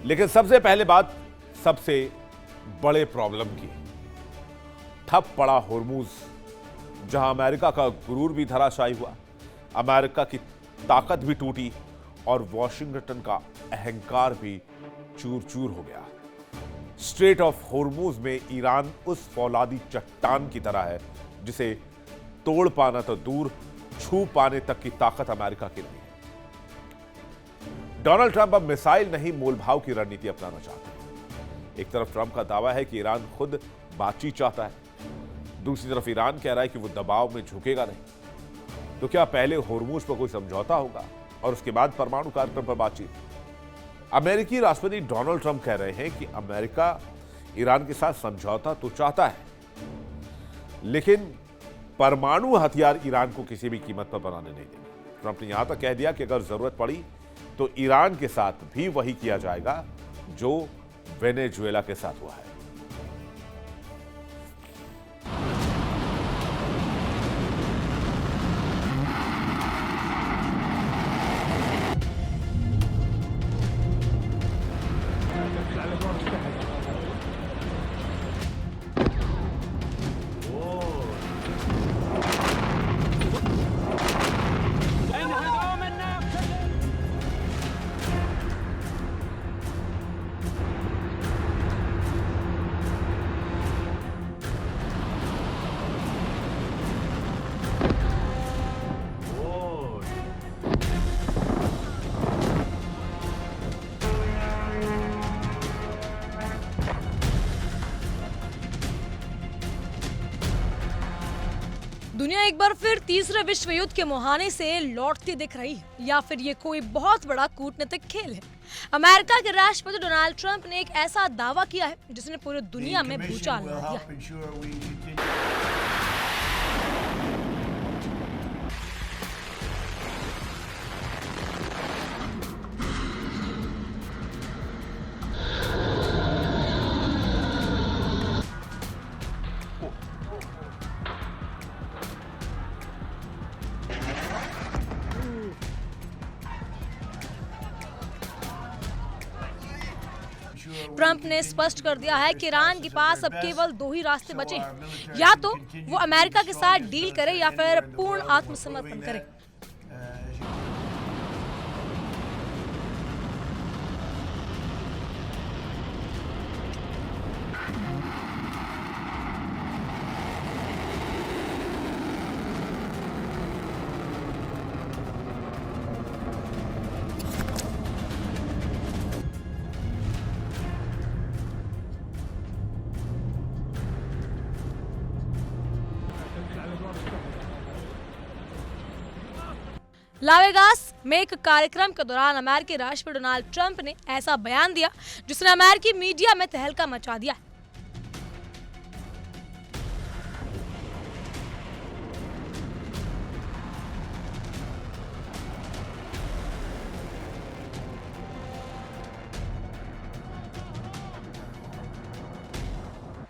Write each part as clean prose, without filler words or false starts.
लेकिन सबसे पहले बात सबसे बड़े प्रॉब्लम की। ठप पड़ा होर्मुज, जहां अमेरिका का गुरूर भी धराशायी हुआ, अमेरिका की ताकत भी टूटी और वॉशिंगटन का अहंकार भी चूर चूर हो गया। स्ट्रेट ऑफ होर्मुज में ईरान उस फौलादी चट्टान की तरह है जिसे तोड़ पाना तो दूर, छू पाने तक की ताकत अमेरिका की नहीं है। डोनाल्ड ट्रंप अब मिसाइल नहीं मोलभाव की रणनीति अपनाना चाहते हैं। एक तरफ ट्रंप का दावा है कि ईरान खुद बातचीत चाहता है, दूसरी तरफ ईरान कह रहा है कि वो दबाव में झुकेगा नहीं। तो क्या पहले होर्मुज पर कोई समझौता होगा और उसके बाद परमाणु कार्यक्रम पर बातचीत? अमेरिकी राष्ट्रपति डोनाल्ड ट्रंप कह रहे हैं कि अमेरिका ईरान के साथ समझौता तो चाहता है, लेकिन परमाणु हथियार ईरान को किसी भी कीमत पर बनाने नहीं देंगे। ट्रंप ने यहां तक कह दिया कि अगर जरूरत पड़ी तो ईरान के साथ भी वही किया जाएगा जो वेनेजुएला के साथ हुआ है। दुनिया एक बार फिर तीसरे विश्व युद्ध के मुहाने से लौटती दिख रही है, या फिर ये कोई बहुत बड़ा कूटनीतिक खेल है। अमेरिका के राष्ट्रपति डोनाल्ड ट्रंप ने एक ऐसा दावा किया है जिसने पूरी दुनिया में भूचाल ला दिया है। ट्रंप ने स्पष्ट कर दिया है कि ईरान के पास अब केवल दो ही रास्ते बचे हैं, या तो वो अमेरिका के साथ डील करे या फिर पूर्ण आत्मसमर्पण करे। लावेगास में एक कार्यक्रम के दौरान अमेरिकी राष्ट्रपति डोनाल्ड ट्रंप ने ऐसा बयान दिया जिसने अमेरिकी मीडिया में तहलका मचा दिया।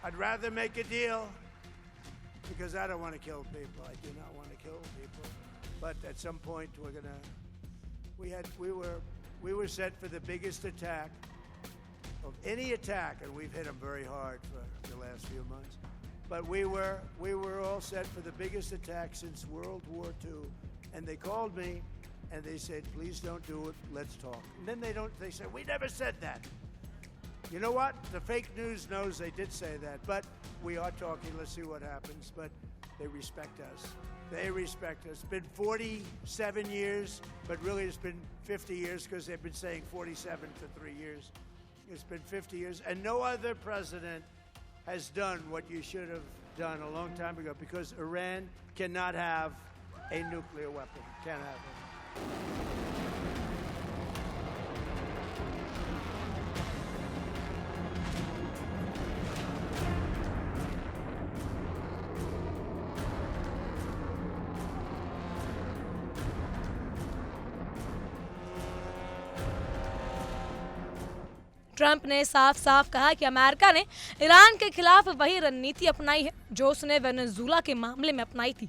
I'd rather make a deal because I don't want to kill people. I do not want to kill people. But at some point we were set for the biggest attack of any attack, and we've hit them very hard for the last few months. But we were all set for the biggest attack since World War II, and they called me and they said, "Please don't do it. Let's talk." And then they said, "We never said that." You know what? The fake news knows they did say that, but we are talking. Let's see what happens. But they respect us. They respect us. It's been 47 years, but really it's been 50 years because they've been saying 47 for 3 years. It's been 50 years, and no other president has done what you should have done a long time ago, because Iran cannot have a nuclear weapon. Can't have it. Trump ने साफ साफ कहा कि America ने Iran के खिलाफ वही रणनीति अपनाई है जो उसने वेनेजुएला के मामले में अपनाई थी।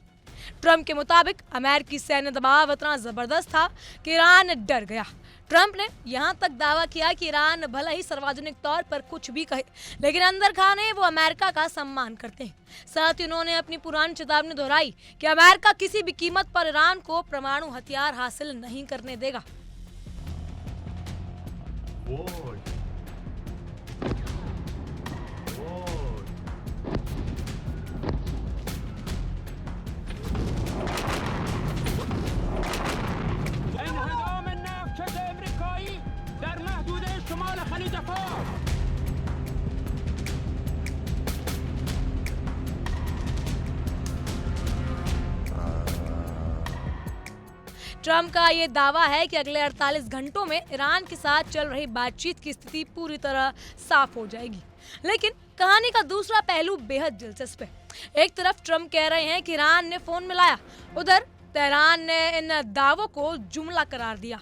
ट्रंप के मुताबिक अमेरिकी सैन्य दबाव इतना जबरदस्त था कि ईरान डर गया। ट्रंप ने यहां तक दावा किया कि ईरान भले ही सार्वजनिक तौर पर कुछ भी कहे, लेकिन अंदर खाने वो अमेरिका का सम्मान करते हैं। साथ ही उन्होंने अपनी पुरानी चेतावनी दोहराई कि अमेरिका किसी भी कीमत पर ईरान को परमाणु हथियार हासिल नहीं करने देगा। ट्रंप का ये दावा है कि अगले 48 घंटों में ईरान के साथ चल रही बातचीत की स्थिति पूरी तरह साफ हो जाएगी। लेकिन कहानी का दूसरा पहलू बेहद दिलचस्प है। एक तरफ ट्रंप कह रहे हैं कि ईरान ने फोन मिलाया, उधर तेहरान ने इन दावों को जुमला करार दिया।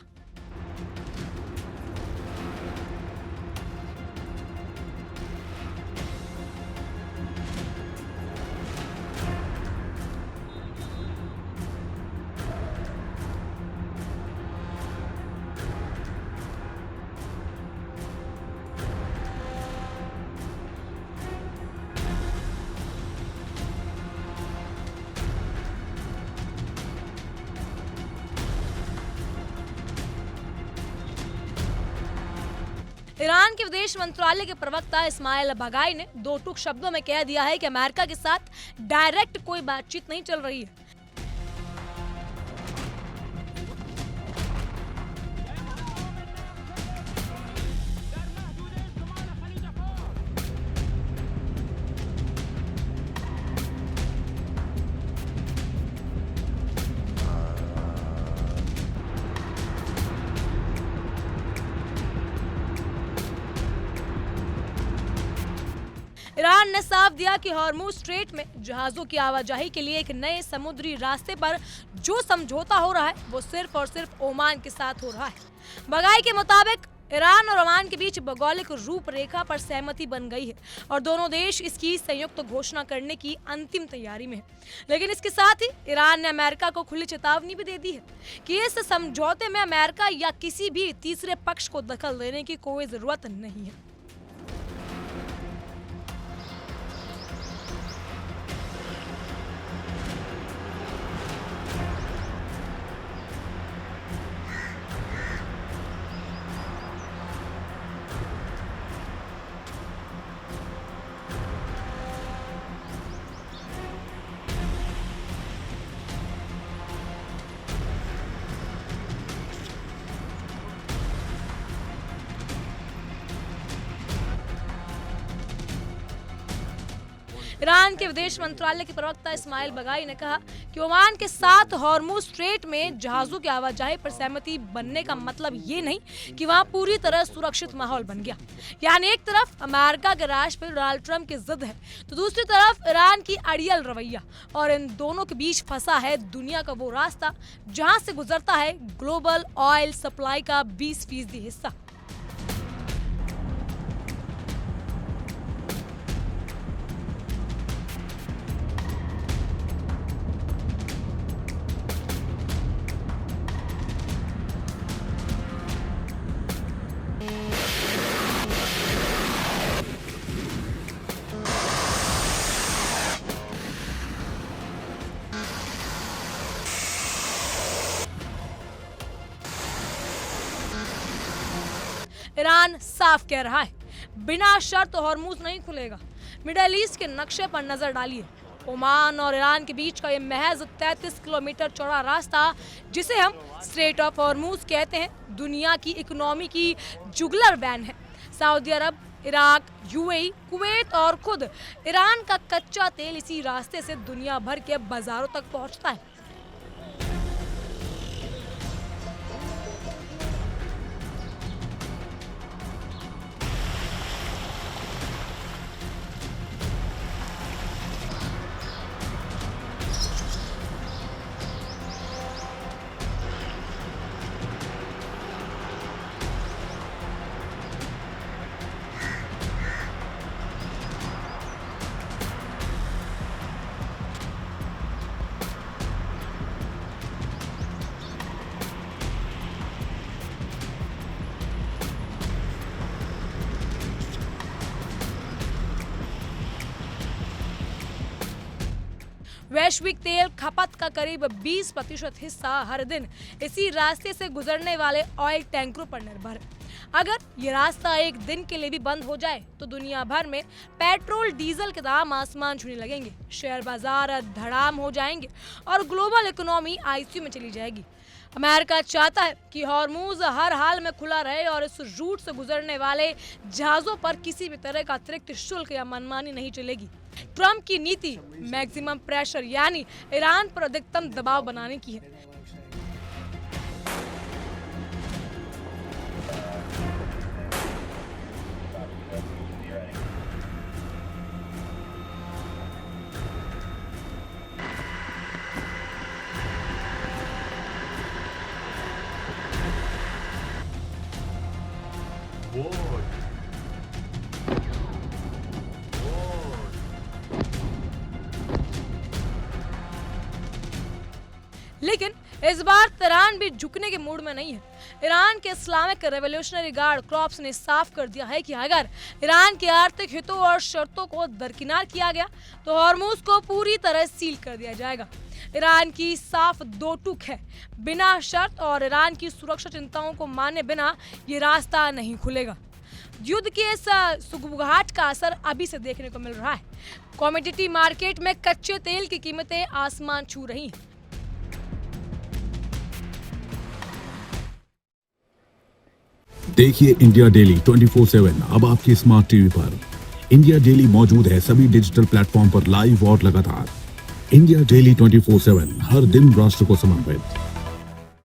ईरान के विदेश मंत्रालय के प्रवक्ता इस्माइल बागाई ने दो टूक शब्दों में कह दिया है कि अमेरिका के साथ डायरेक्ट कोई बातचीत नहीं चल रही है। ईरान ने साफ दिया कि हॉर्मुज स्ट्रेट में जहाजों की आवाजाही के लिए एक नए समुद्री रास्ते पर जो समझौता हो रहा है वो सिर्फ और सिर्फ ओमान के साथ हो रहा है। बगाई के मुताबिक ईरान और ओमान के बीच भौगोलिक रूपरेखा पर सहमति बन गई है और दोनों देश इसकी संयुक्त घोषणा करने की अंतिम तैयारी में है। लेकिन इसके साथ ही ईरान ने अमेरिका को खुली चेतावनी भी दे दी है कि इस समझौते में अमेरिका या किसी भी तीसरे पक्ष को दखल देने की कोई जरूरत नहीं है। ईरान के विदेश मंत्रालय के प्रवक्ता इस्माइल बगाई ने कहा कि ओमान के साथ हॉर्मुज स्ट्रेट में जहाजों की आवाजाही पर सहमति बनने का मतलब ये नहीं कि वहां पूरी तरह सुरक्षित माहौल बन गया। यानी एक तरफ अमेरिका के राष्ट्रपति डोनाल्ड ट्रंप की जिद है तो दूसरी तरफ ईरान की अड़ियल रवैया, और इन दोनों के बीच फंसा है दुनिया का वो रास्ता जहां से गुजरता है ग्लोबल ऑयल सप्लाई का 20% हिस्सा। ईरान साफ कह रहा है बिना शर्त हॉर्मुज नहीं खुलेगा। मिडिल ईस्ट के नक्शे पर नजर डालिए। ओमान और ईरान के बीच का ये महज 33 किलोमीटर चौड़ा रास्ता, जिसे हम स्ट्रेट ऑफ हॉर्मुज कहते हैं, दुनिया की इकोनॉमी की जुगलर वैन है। सऊदी अरब, इराक, यूएई, कुवैत और खुद ईरान का कच्चा तेल इसी रास्ते से दुनिया भर के बाजारों तक पहुंचता है। वैश्विक तेल खपत का करीब 20% हिस्सा हर दिन इसी रास्ते से गुजरने वाले ऑयल टैंकरों पर निर्भर है। अगर ये रास्ता एक दिन के लिए भी बंद हो जाए तो दुनिया भर में पेट्रोल डीजल के दाम आसमान छूने लगेंगे, शेयर बाजार धड़ाम हो जाएंगे और ग्लोबल इकोनॉमी आईसीयू में चली जाएगी। अमेरिका चाहता है कि हॉर्मूज हर हाल में खुला रहे और इस रूट से गुजरने वाले जहाजों पर किसी भी तरह का अतिरिक्त शुल्क या मनमानी नहीं चलेगी। ट्रंप की नीति मैक्सिमम प्रेशर यानी ईरान पर अधिकतम दबाव बनाने की है। लेकिन इस बार तेहरान भी झुकने के मूड में नहीं है। ईरान के इस्लामिक रेवोल्यूशनरी गार्ड कॉर्प्स ने साफ कर दिया है कि अगर ईरान के आर्थिक हितों और शर्तों को दरकिनार किया गया तो हॉर्मूज को पूरी तरह सील कर दिया जाएगा। ईरान की साफ दो टूक है, बिना शर्त और ईरान की सुरक्षा चिंताओं को माने बिना ये रास्ता नहीं खुलेगा। युद्ध के इस सुगबुगाहट का असर अभी से देखने को मिल रहा है। कमोडिटी मार्केट में कच्चे तेल की कीमतें आसमान छू रही हैं। देखिए इंडिया डेली 24/7 अब आपकी स्मार्ट टीवी पर। इंडिया डेली मौजूद है सभी डिजिटल प्लेटफॉर्म पर लाइव और लगातार। इंडिया डेली 24/7 हर दिन राष्ट्र को समर्पित।